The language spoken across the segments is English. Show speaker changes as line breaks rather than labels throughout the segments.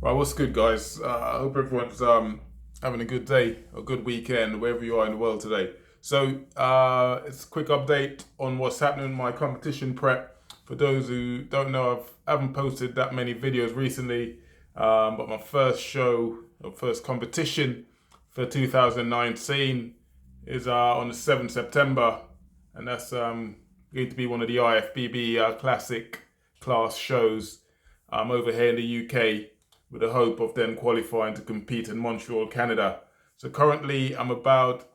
Right, what's good, guys? I hope everyone's having a good day, a good weekend, wherever you are in the world today. It's a quick update on what's happening in my competition prep. For those who don't know, I haven't posted that many videos recently, but my first show, or first competition for 2019 is on the 7th September, and that's going to be one of the IFBB Classic class shows over here in the UK, with the hope of then qualifying to compete in Montreal, Canada. So currently, I'm about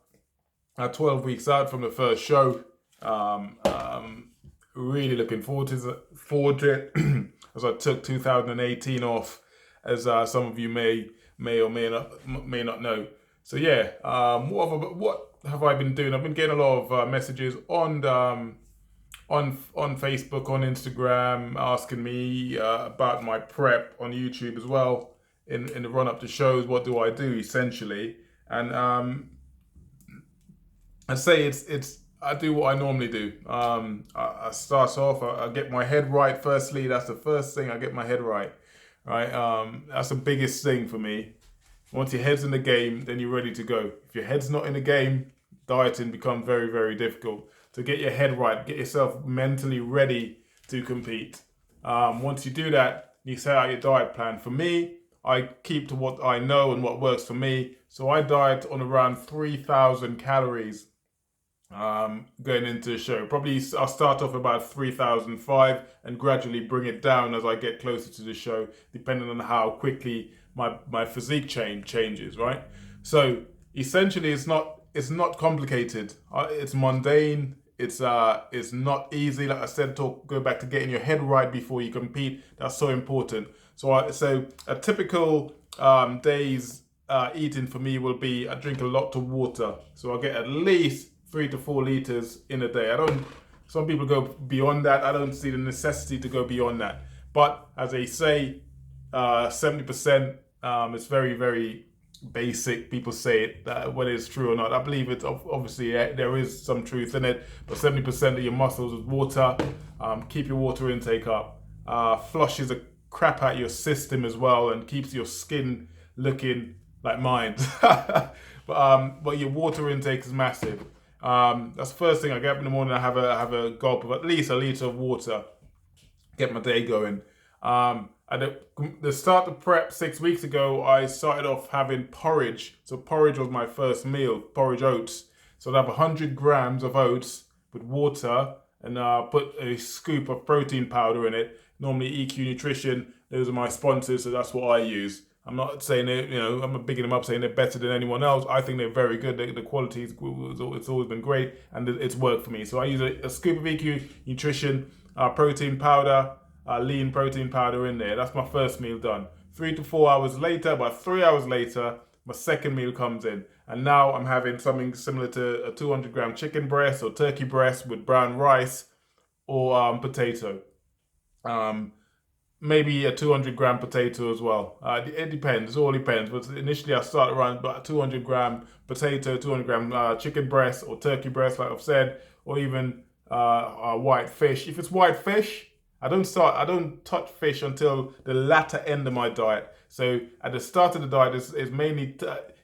12 weeks out from the first show. Really looking forward to it, as I took 2018 off, as some of you may or may not know. So yeah, what have I been doing? I've been getting a lot of messages on Facebook, on Instagram, asking me about my prep, on YouTube as well, in the run up to shows. What do I do essentially? And I'd say it's I do what I normally do. I start off. I get my head right. Firstly, that's the first thing. I get my head right. Right. That's the biggest thing for me. Once your head's in the game, then you're ready to go. If your head's not in the game, dieting becomes very, very difficult. So get your head right, get yourself mentally ready to compete. Once you do that, you set out your diet plan. For me, I keep to what I know and what works for me. So I diet on around 3,000 calories going into the show. Probably I'll start off about 3,005 and gradually bring it down as I get closer to the show, depending on how quickly my physique changes, right? So essentially, it's not complicated. It's mundane. It's not easy. Like I said, go back to getting your head right before you compete. That's so important. So a typical day's eating for me will be, I drink a lot of water. So I get at least 3 to 4 liters in a day. Some people go beyond that. I don't see the necessity to go beyond that. But as they say, 70%, it's very, very basic. People say it, whether it's true or not. I believe it's obviously there is some truth in it, but 70% of your muscles is water. Keep your water intake up. Flushes the crap out your system as well, and keeps your skin looking like mine. But your water intake is massive. That's the first thing. I get up in the morning. I have a gulp of at least a liter of water. Get my day going. At the start of prep 6 weeks ago, I started off having porridge. So porridge was my first meal, porridge oats. So I'd have 100 grams of oats with water, and put a scoop of protein powder in it. Normally EQ Nutrition, those are my sponsors, so that's what I use. I'm not saying I'm not bigging them up, saying they're better than anyone else. I think they're very good. The quality it's always been great, and it's worked for me. So I use a scoop of EQ Nutrition, protein powder, lean protein powder in there. That's my first meal done. 3 to 4 hours later, about 3 hours later, my second meal comes in. And now I'm having something similar to a 200-gram chicken breast or turkey breast with brown rice or potato. Maybe a 200-gram potato as well. It depends. It all depends. But initially, I start around about 200-gram potato, 200-gram chicken breast or turkey breast, like I've said, or even white fish. If it's white fish, I don't touch fish until the latter end of my diet. So at the start of the diet is mainly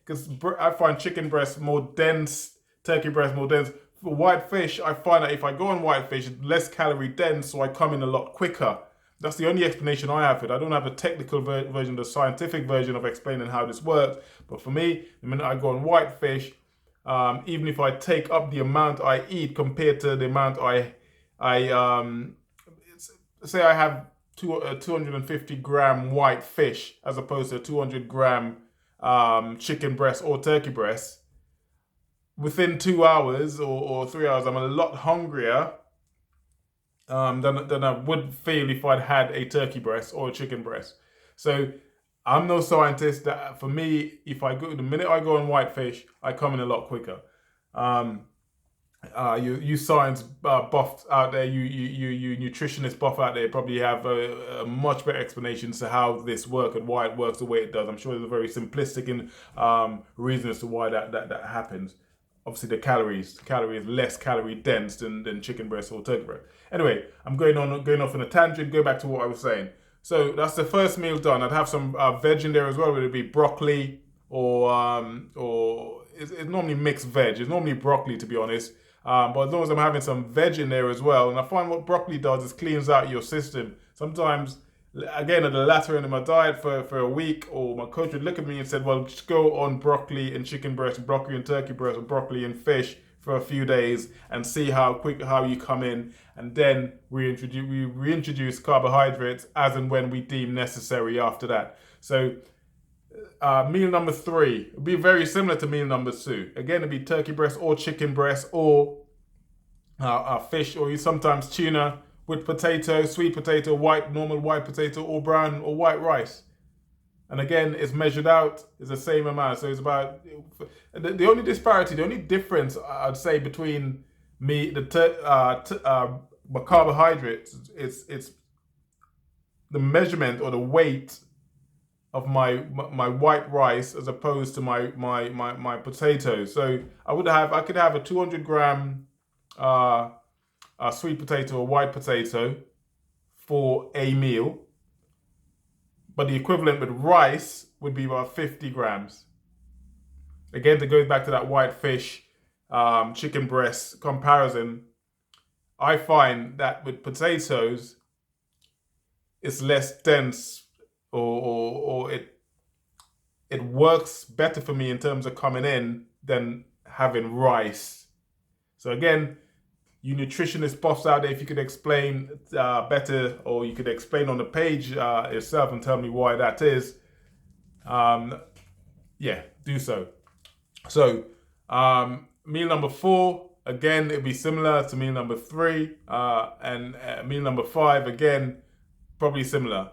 because I find chicken breast more dense, turkey breast more dense. For white fish, I find that if I go on white fish, it's less calorie dense, so I come in a lot quicker. That's the only explanation I have for it. I don't have a technical version, the scientific version of explaining how this works. But for me, the minute I go on white fish, even if I take up the amount I eat compared to the amount say I have 250-gram white fish as opposed to 200-gram chicken breast or turkey breast, within 2 hours or 3 hours, I'm a lot hungrier than I would feel if I'd had a turkey breast or a chicken breast. So I'm no scientist. That for me, the minute I go on whitefish, I come in a lot quicker. You science buffs out there, you nutritionist buff out there probably have a much better explanation to how this works and why it works the way it does. I'm sure there's a very simplistic reason as to why that happens. Obviously, the calorie is less calorie dense than chicken breast or turkey breast. Anyway, I'm going off on a tangent. Go back to what I was saying. So that's the first meal done. I'd have some veg in there as well, whether it be broccoli or it's normally mixed veg. It's normally broccoli, to be honest. But as long as I'm having some veg in there as well, and I find what broccoli does is cleans out your system. Sometimes, again, at the latter end of my diet for a week, or my coach would look at me and said, well, just go on broccoli and chicken breast, broccoli and turkey breast, or broccoli and fish for a few days and see how you come in, and then we reintroduce carbohydrates as and when we deem necessary after that. So meal number 3 would be very similar to meal number 2. Again, it'd be turkey breast or chicken breast or fish, or sometimes tuna with potato, sweet potato, normal white potato, or brown or white rice. And again, it's measured out, it's the same amount. So it's about, the only disparity, the only difference I'd say between my carbohydrates, it's the measurement or the weight of my white rice as opposed to my potatoes. So I could have a 200 gram sweet potato or white potato for a meal, but the equivalent with rice would be about 50 grams. Again, to go back to that white fish, chicken breast comparison, I find that with potatoes, it's less dense, or it works better for me in terms of coming in than having rice. So again, you nutritionist buffs out there, if you could explain better, or you could explain on the page yourself and tell me why that is, do so. So meal number 4, again, it'd be similar to meal number 3, and meal number 5, again, probably similar.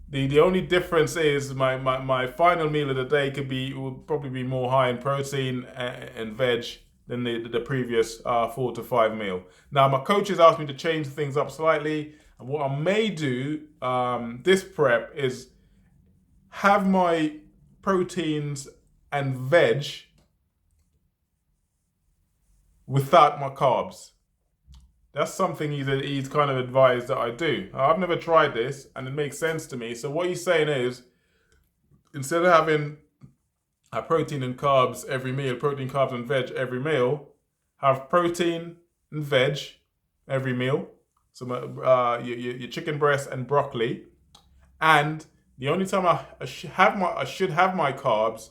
The only difference is my final meal of the day would probably be more high in protein and veg than the previous 4 to 5 meal. Now, my coach has asked me to change things up slightly, and what I may do this prep is have my proteins and veg without my carbs. That's something he's kind of advised that I do. I've never tried this, and it makes sense to me. So what he's saying is, instead of having a protein and carbs every meal, protein, carbs, and veg every meal, have protein and veg every meal. So your chicken breast and broccoli, and the only time I should have my carbs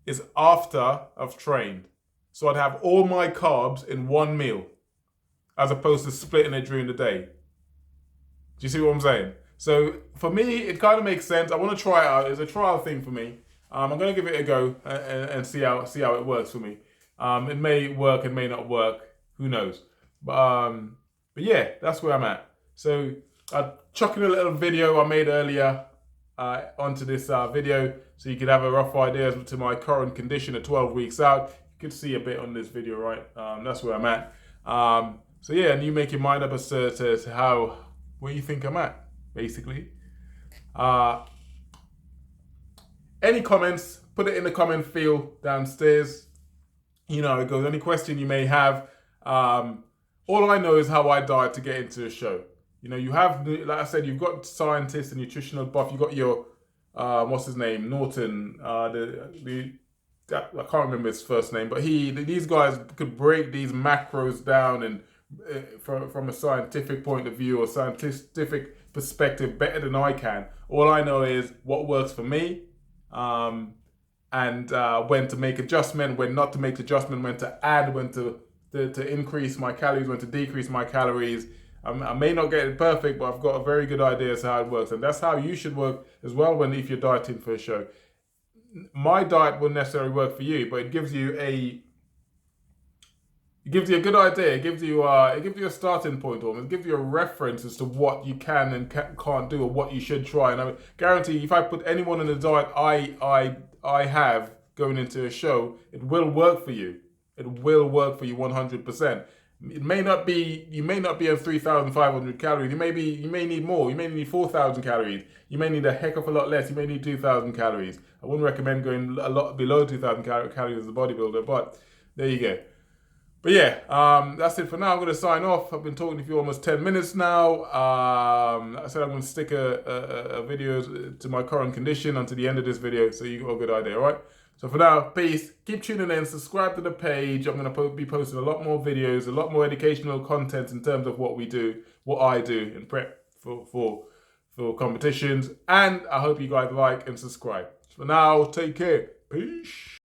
is after I've trained. So I'd have all my carbs in one meal, as opposed to splitting it during the day. Do you see what I'm saying? So for me, it kind of makes sense. I want to try it out. It's a trial thing for me. I'm going to give it a go and see how it works for me. It may work, it may not work. Who knows? But yeah, that's where I'm at. So I'll chuck in a little video I made earlier onto this video, so you could have a rough idea as to my current condition at 12 weeks out. You could see a bit on this video, right? That's where I'm at. So yeah, and you make your mind up as to where you think I'm at, basically. Any comments, put it in the comment field downstairs. You know how it goes. Any question you may have. All I know is how I diet to get into a show. You know, you have, like I said, you've got scientists and nutritional buff. You've got your, what's his name, Norton, I can't remember his first name, but these guys could break these macros down and from a scientific point of view or scientific perspective better than I can. All I know is what works for me, and when to make adjustment, when not to make adjustment, when to add, when to increase my calories, when to decrease my calories. I may not get it perfect, but I've got a very good idea as to how it works, and that's how you should work as well if you're dieting for a show. My diet wouldn't necessarily work for you, but it gives you a good idea. It gives you a starting point, or it gives you a reference as to what you can and can't do, or what you should try. And I guarantee, if I put anyone in the diet I have going into a show, it will work for you. It will work for you 100%. It may not be. You may not be at 3,500 calories. You may need more. You may need 4,000 calories. You may need a heck of a lot less. You may need 2,000 calories. I wouldn't recommend going a lot below 2,000 calories as a bodybuilder, but there you go. But yeah, that's it for now. I'm going to sign off. I've been talking to you for almost 10 minutes now. I said I'm going to stick a video to my current condition until the end of this video, so you got a good idea, all right? So for now, peace. Keep tuning in. Subscribe to the page. I'm going to be posting a lot more videos, a lot more educational content in terms of what we do, what I do in prep for competitions. And I hope you guys like and subscribe. For now, take care. Peace.